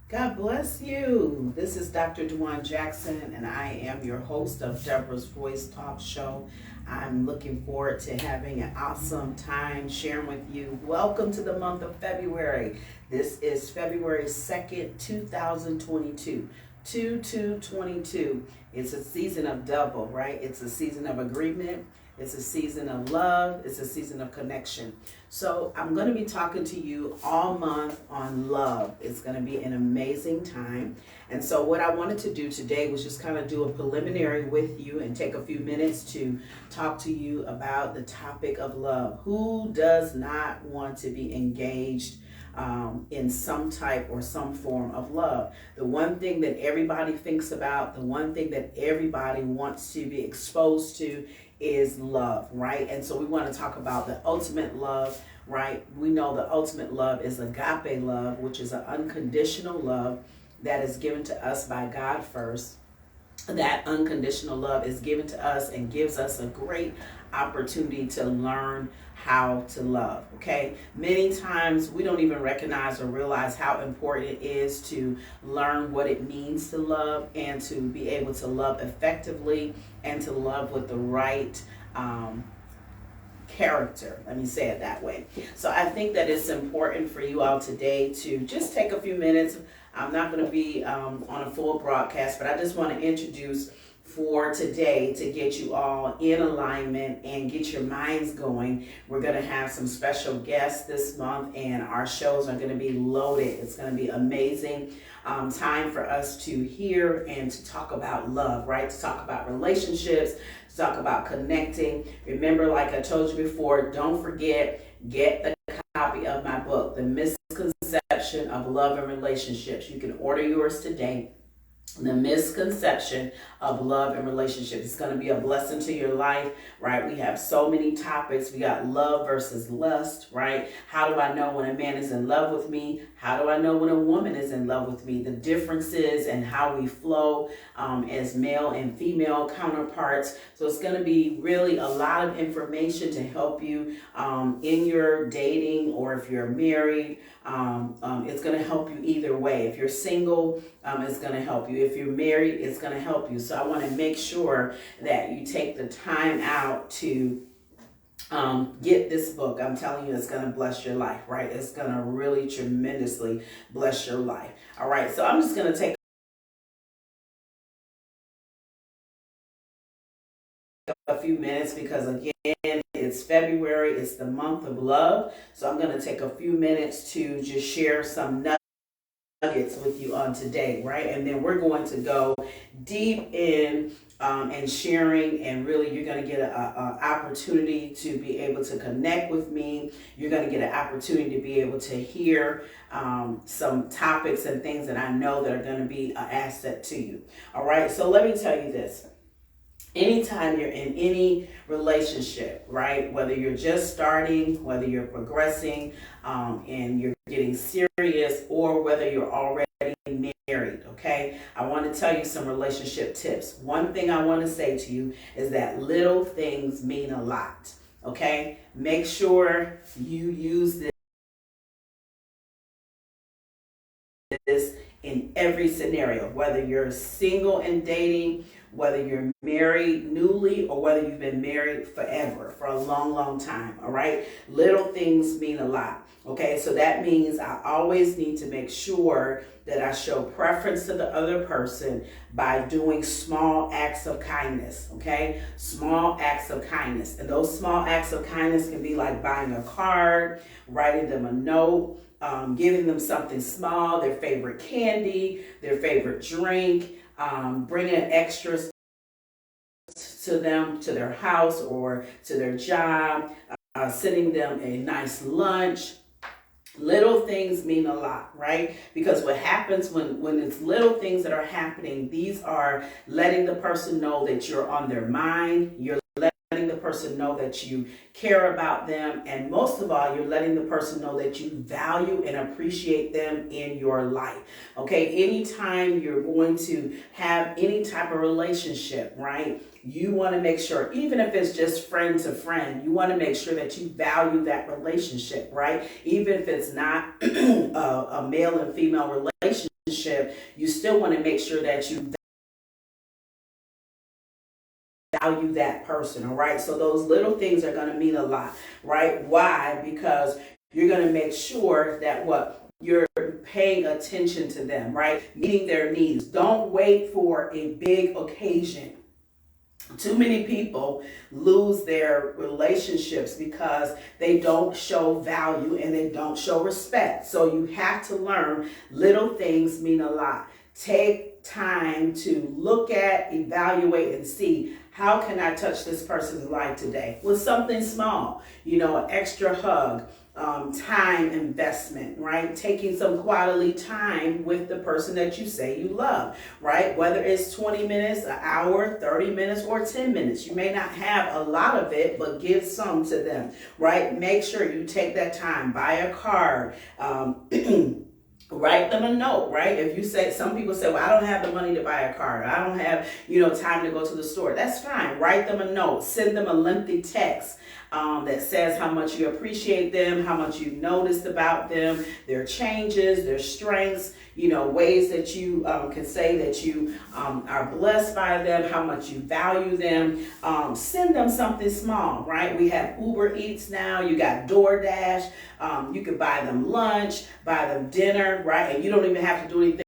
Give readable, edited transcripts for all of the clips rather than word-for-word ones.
God bless you. This is Dr. Dewan Jackson, and I am your host of Deborah's Voice Talk Show. I'm looking forward to having an awesome time sharing with you. Welcome to the month of February. This is February 2nd, 2022. 2222. It's a season of double, right? It's a season of agreement. It's a season of love. It's a season of connection. So I'm going to be talking to you all month on love. It's going to be an amazing time. And so what I wanted to do today was just kind of do a preliminary with you and take a few minutes to talk to you about the topic of love. Who does not want to be engaged in some type or some form of love? The one thing that everybody thinks about, the one thing that everybody wants to be exposed to is love, right? And so we want to talk about the ultimate love, right? We know the ultimate love is agape love, which is an unconditional love that is given to us by God first. That unconditional love is given to us and gives us a great opportunity to learn how to love. Okay, many times we don't even recognize or realize how important it is to learn what it means to love and to be able to love effectively and to love with the right character. Let me say it that way. So I think that it's important for you all today to just take a few minutes. I'm not going to be on a full broadcast, but I just want to introduce for today to get you all in alignment and get your minds going. We're going to have some special guests this month, and our shows are going to be loaded. It's going to be amazing time for us to hear and to talk about love, right? To talk about relationships, to talk about connecting. Remember, like I told you before, don't forget, get the copy of my book, The Misconception of Love and Relationships. You can order yours today. The Misconception of Love and Relationships. It's going to be a blessing to your life, right? We have so many topics. We got love versus lust, right? How do I know when a man is in love with me? How do I know when a woman is in love with me? The differences and how we flow as male and female counterparts. So it's going to be really a lot of information to help you in your dating, or if you're married. It's going to help you either way. If you're single, it's going to help you. If you're married, it's going to help you. So I want to make sure that you take the time out to get this book. I'm telling you, it's going to bless your life, right? It's going to really tremendously bless your life. All right. So I'm just going to take a few minutes because, again, it's February. It's the month of love. So I'm going to take a few minutes to just share some nuggets with you on today, right? And then we're going to go deep in and sharing, and really you're going to get an opportunity to be able to connect with me. You're going to get an opportunity to be able to hear some topics and things that I know that are going to be an asset to you. All right, so let me tell you this. Anytime you're in any relationship, right, whether you're just starting, whether you're progressing and you're getting serious, or whether you're already married, okay, I want to tell you some relationship tips. One thing I want to say to you is that little things mean a lot, okay? Make sure you use this in every scenario, whether you're single and dating, whether you're married newly, or whether you've been married forever, for a long, long time. All right. Little things mean a lot. Okay. So that means I always need to make sure that I show preference to the other person by doing small acts of kindness. Okay. Small acts of kindness. And those small acts of kindness can be like buying a card, writing them a note, giving them something small, their favorite candy, their favorite drink, bringing extras to them, to their house or to their job, sending them a nice lunch. Little things mean a lot, right? Because what happens when it's little things that are happening, these are letting the person know that you're on their mind. You're letting the person know that you care about them, and most of all, you're letting the person know that you value and appreciate them in your life. Okay, anytime you're going to have any type of relationship, right, you want to make sure, even if it's just friend to friend, you want to make sure that you value that relationship, right? Even if it's not a male and female relationship, relationship, you still want to make sure that you value that person, all right? So those little things are going to mean a lot, right? Why? Because you're going to make sure that what you're paying attention to them, right? Meeting their needs. Don't wait for a big occasion. Too many people lose their relationships because they don't show value and they don't show respect. So you have to learn little things mean a lot. Take time to look at, evaluate, and see, how can I touch this person's life today with something small, an extra hug, time investment, right? Taking some quality time with the person that you say you love, right? Whether it's 20 minutes, an hour, 30 minutes, or 10 minutes. You may not have a lot of it, but give some to them, right? Make sure you take that time, buy a card, write them a note, right? If you say, some people say, well, I don't have the money to buy a card. I don't have, time to go to the store. That's fine. Write them a note. Send them a lengthy text that says how much you appreciate them, how much you noticed about them, their changes, their strengths, ways that you can say that you are blessed by them, how much you value them. Send them something small, right? We have Uber Eats now. You got DoorDash. You could buy them lunch, buy them dinner, right? And you don't even have to do anything,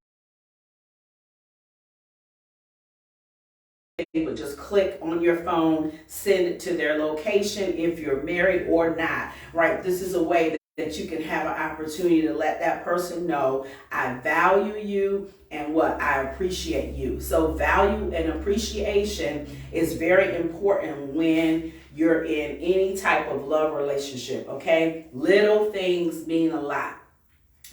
but just click on your phone, send it to their location if you're married or not, right? This is a way that you can have an opportunity to let that person know, I value you and what I appreciate you. So value and appreciation is very important when you're in any type of love relationship, okay? Little things mean a lot.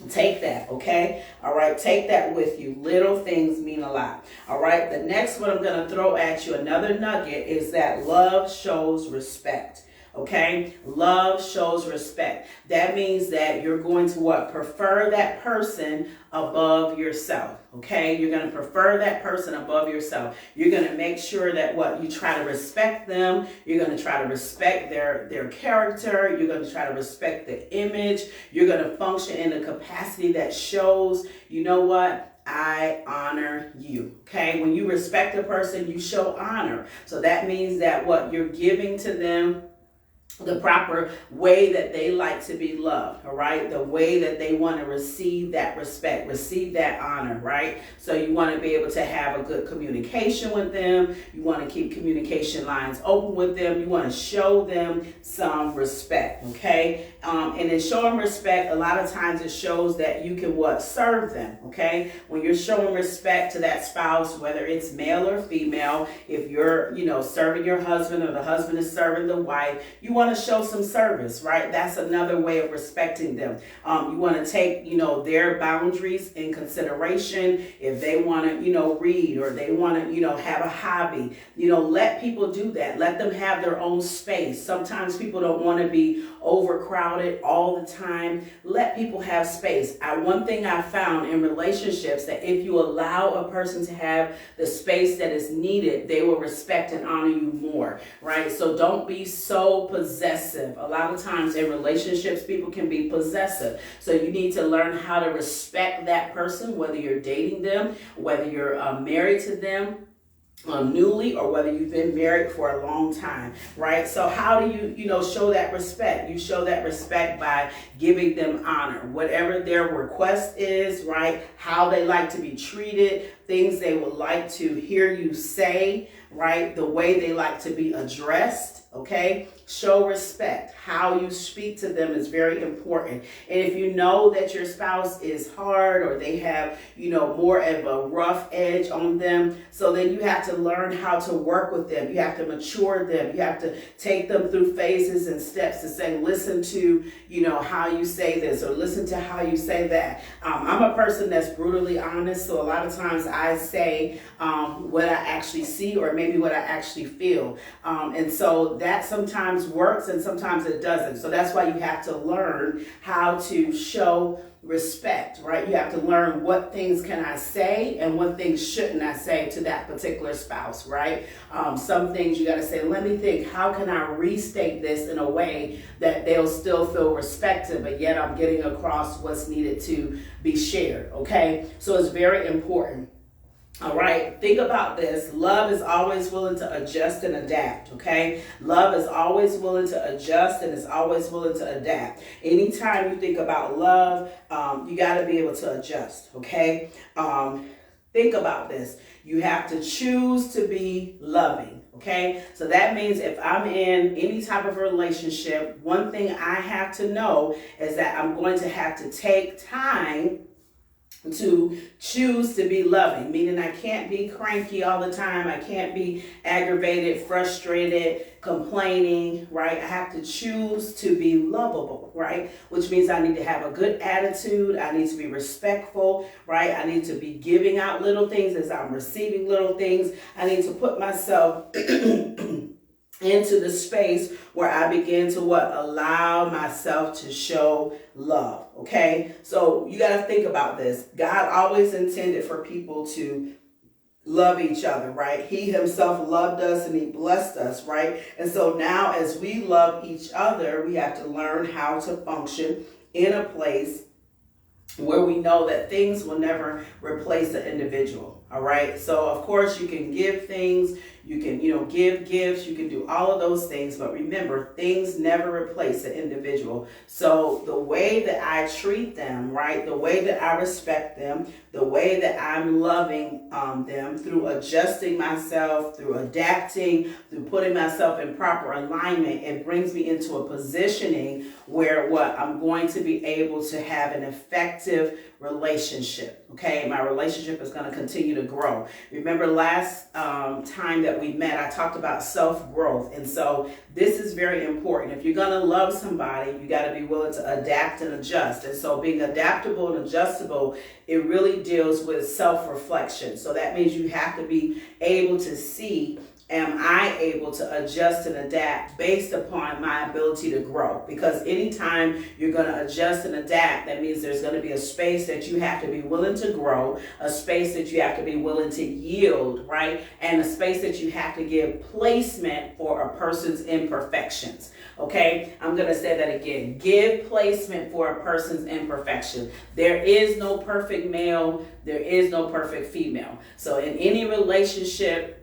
Take that, okay? All right, take that with you. Little things mean a lot. All right, the next one I'm going to throw at you, another nugget, is that love shows respect. Okay, love shows respect. That means that you're going to what? Prefer that person above yourself. Okay, you're going to prefer that person above yourself. You're going to make sure that what? You try to respect them. You're going to try to respect their character. You're going to try to respect the image. You're going to function in a capacity that shows, I honor you. Okay, when you respect a person, you show honor. So that means that what? You're giving to them the proper way that they like to be loved, all right? The way that they want to receive that respect, receive that honor, right? So you want to be able to have a good communication with them. You want to keep communication lines open with them. You want to show them some respect, okay? And in showing respect, a lot of times it shows that you can serve them, okay? When you're showing respect to that spouse, whether it's male or female, if you're, serving your husband or the husband is serving the wife, you want to show some service, right? That's another way of respecting them. You want to take, their boundaries in consideration. If they want to, read, or they want to, have a hobby, let people do that. Let them have their own space. Sometimes people don't want to be overcrowded all the time. Let people have space. One thing I found in relationships, that if you allow a person to have the space that is needed, they will respect and honor you more, right? So don't be so possessive. A lot of times in relationships, people can be possessive. So you need to learn how to respect that person, whether you're dating them, whether you're married to them, newly, or whether you've been married for a long time, right? So how do you, show that respect? You show that respect by giving them honor, whatever their request is, right? How they like to be treated, things they would like to hear you say, right? The way they like to be addressed, okay? Show respect. How you speak to them is very important. And if you know that your spouse is hard, or they have, more of a rough edge on them, so then you have to learn how to work with them. You have to mature them. You have to take them through phases and steps to say, listen to, how you say this, or listen to how you say that. I'm a person that's brutally honest. So a lot of times I say what I actually see, or maybe maybe what I actually feel. And so that sometimes works and sometimes it doesn't. So that's why you have to learn how to show respect, right? You have to learn what things can I say and what things shouldn't I say to that particular spouse, right? Some things you got to say, let me think, how can I restate this in a way that they'll still feel respected, but yet I'm getting across what's needed to be shared, okay? So it's very important. All right, think about this. Love is always willing to adjust and adapt, okay? Love is always willing to adjust and is always willing to adapt. Anytime you think about love, you got to be able to adjust, okay? Think about this. You have to choose to be loving, okay? So that means if I'm in any type of relationship, one thing I have to know is that I'm going to have to take time to choose to be loving, meaning I can't be cranky all the time. I can't be aggravated, frustrated, complaining, right? I have to choose to be lovable, right? Which means I need to have a good attitude. I need to be respectful, right? I need to be giving out little things as I'm receiving little things. I need to put myself into the space where I begin to allow myself to show love, okay? So you got to think about this. God always intended for people to love each other, right? He himself loved us and he blessed us, right? And so now as we love each other, we have to learn how to function in a place where we know that things will never replace the individual. All right. So of course you can give things, you can, give gifts, you can do all of those things. But remember, things never replace the individual. So the way that I treat them, right, the way that I respect them, the way that I'm loving them through adjusting myself, through adapting, through putting myself in proper alignment, it brings me into a positioning where I'm going to be able to have an effective relationship. Okay, my relationship is going to continue to grow. Remember last time that we met, I talked about self-growth. And so this is very important. If you're going to love somebody, you got to be willing to adapt and adjust. And so being adaptable and adjustable, it really deals with self-reflection. So that means you have to be able to see, am I able to adjust and adapt based upon my ability to grow? Because anytime you're going to adjust and adapt, that means there's going to be a space that you have to be willing to grow, a space that you have to be willing to yield, right? And a space that you have to give placement for a person's imperfections. Okay, I'm going to say that again. Give placement for a person's imperfection. There is no perfect male. There is no perfect female. So in any relationship,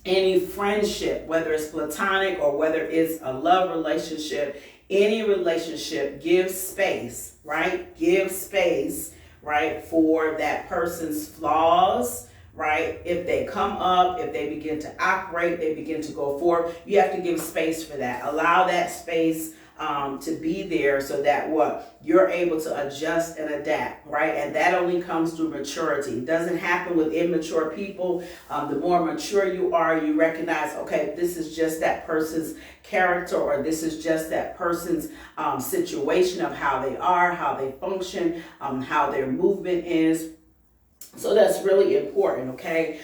any friendship, whether it's platonic or whether it's a love relationship, any relationship, give space, right? Give space, right, for that person's flaws, right? If they come up, if they begin to operate, they begin to go forward, you have to give space for that. Allow that space to be there so that you're able to adjust and adapt, right? And that only comes through maturity. It doesn't happen with immature people. The more mature you are, you recognize, okay, this is just that person's character, or this is just that person's situation of how they are, how they function, how their movement is. So that's really important, okay?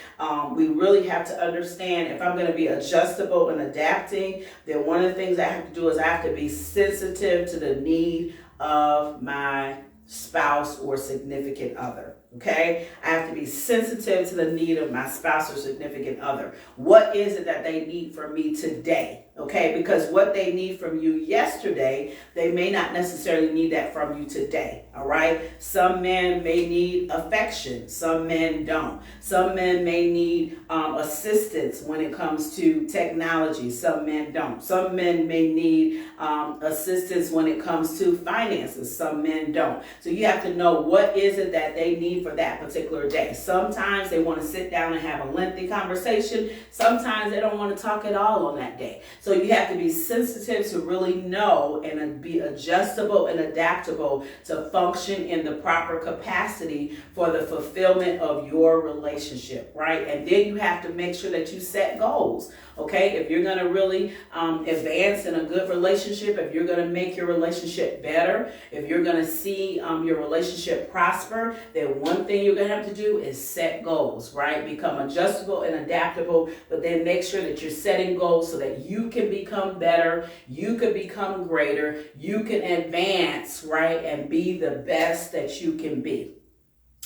We really have to understand, if I'm going to be adjustable and adapting, then one of the things I have to do is I have to be sensitive to the need of my spouse or significant other. Okay, I have to be sensitive to the need of my spouse or significant other. What is it that they need from me today? Okay, because what they need from you yesterday, they may not necessarily need that from you today. All right, some men may need affection, some men don't. Some men may need assistance when it comes to technology, some men don't. Some men may need assistance when it comes to finances, some men don't. So you have to know what is it that they need for that particular day. Sometimes they want to sit down and have a lengthy conversation. Sometimes they don't want to talk at all on that day. So you have to be sensitive to really know and be adjustable and adaptable to function in the proper capacity for the fulfillment of your relationship, right? And then you have to make sure that you set goals. Okay, if you're going to really advance in a good relationship, if you're going to make your relationship better, if you're going to see your relationship prosper, then one thing you're going to have to do is set goals, right? Become adjustable and adaptable, but then make sure that you're setting goals so that you can become better, you can become greater, you can advance, right? And be the best that you can be.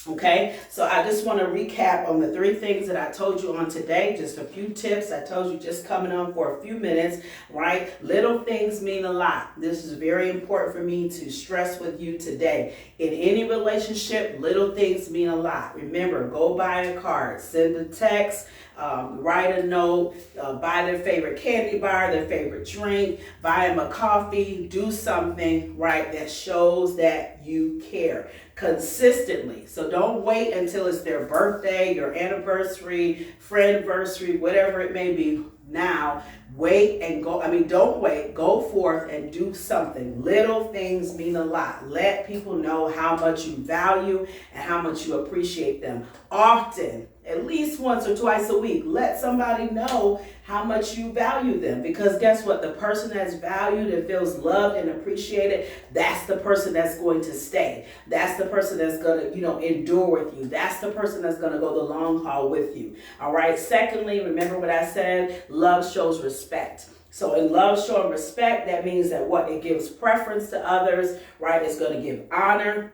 Okay, so I just want to recap on the 3 things that I told you on today. Just a few tips I told you just coming on for a few minutes, right? Little things mean a lot. This is very important for me to stress with you today. In any relationship, little things mean a lot. Remember, go buy a card, send a text, write a note, buy their favorite candy bar, their favorite drink, buy them a coffee, do something, right, that shows that you care consistently. So don't wait until it's their birthday, your anniversary, friendversary, whatever it may be. Now, wait and go. Don't wait. Go forth and do something. Little things mean a lot. Let people know how much you value and how much you appreciate them. Often, at least once or twice a week, let somebody know how much you value them. Because guess what? The person that's valued and feels loved and appreciated, that's the person that's going to stay. That's the person that's going to, endure with you. That's the person that's going to go the long haul with you. All right. Secondly, remember what I said, love shows respect. So in love showing respect, that means that what? It gives preference to others, right? It's going to give honor.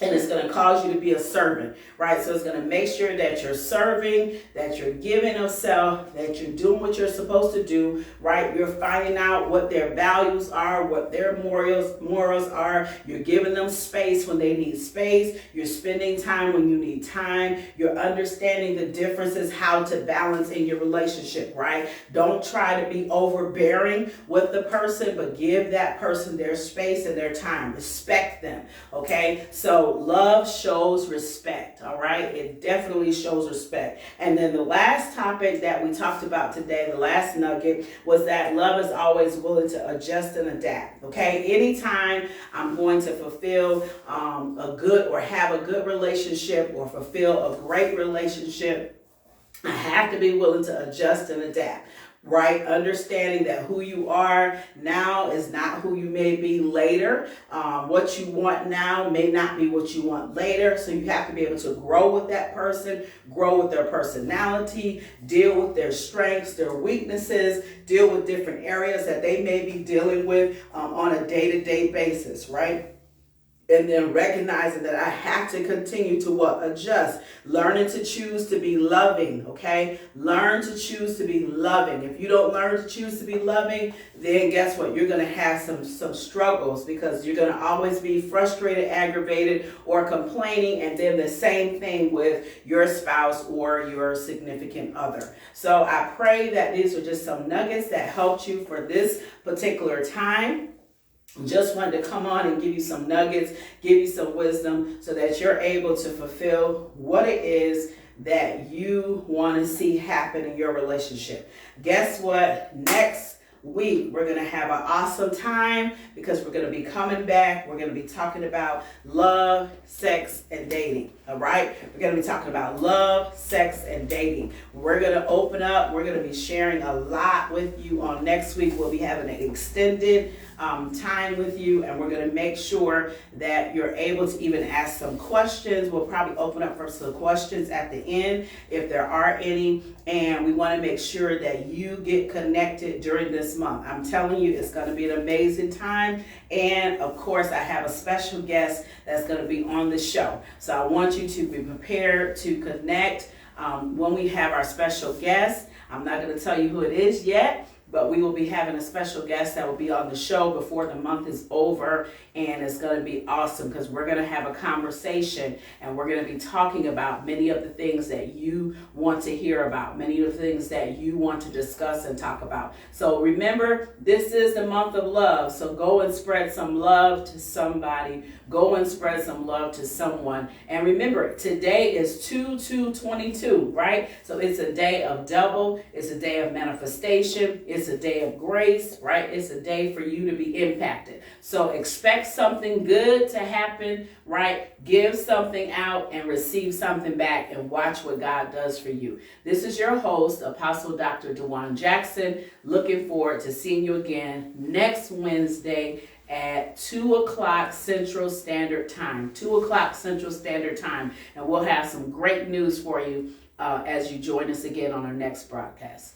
And it's going to cause you to be a servant, right? So it's going to make sure that you're serving, that you're giving of self, that you're doing what you're supposed to do, right? You're finding out what their values are, what their morals are. You're giving them space when they need space. You're spending time when you need time. You're understanding the differences, how to balance in your relationship, right? Don't try to be overbearing with the person, but give that person their space and their time. Respect them, okay? So love shows respect, all right? It definitely shows respect. And then the last topic that we talked about today, the last nugget, was that love is always willing to adjust and adapt, okay? Anytime I'm going to fulfill a good or have a good relationship or fulfill a great relationship, I have to be willing to adjust and adapt. Right? Understanding that who you are now is not who you may be later. What you want now may not be what you want later. So you have to be able to grow with that person, grow with their personality, deal with their strengths, their weaknesses, deal with different areas that they may be dealing with on a day-to-day basis, right? And then recognizing that I have to continue to what? Adjust. Learning to choose to be loving, okay? Learn to choose to be loving. If you don't learn to choose to be loving, then guess what? You're going to have some struggles because you're going to always be frustrated, aggravated, or complaining. And then the same thing with your spouse or your significant other. So I pray that these are just some nuggets that helped you for this particular time. Just wanted to come on and give you some nuggets, give you some wisdom so that you're able to fulfill what it is that you want to see happen in your relationship. Guess what? Next week, we're going to have an awesome time because we're going to be coming back. We're going to be talking about love, sex, and dating. All right? We're going to be talking about love, sex, and dating. We're going to open up. We're going to be sharing a lot with you on next week. We'll be having an extended time with you, and we're going to make sure that you're able to even ask some questions. We'll probably open up for some questions at the end if there are any, and we want to make sure that you get connected during this month. I'm telling you, it's going to be an amazing time, and of course, I have a special guest that's going to be on the show. So I want you to be prepared to connect when we have our special guest. I'm not going to tell you who it is yet, but we will be having a special guest that will be on the show before the month is over, and it's going to be awesome because we're going to have a conversation and we're going to be talking about many of the things that you want to hear about, many of the things that you want to discuss and talk about. So remember, this is the month of love, so go and spread some love to somebody. Go and spread some love to someone. And remember, today is 2/2/22, right? So it's a day of double. It's a day of manifestation. It's It's a day of grace, right? It's a day for you to be impacted. So expect something good to happen, right? Give something out and receive something back, and watch what God does for you. This is your host, Apostle Dr. DeJuan Jackson. Looking forward to seeing you again next Wednesday at 2 o'clock Central Standard Time. 2 o'clock Central Standard Time. And we'll have some great news for you as you join us again on our next broadcast.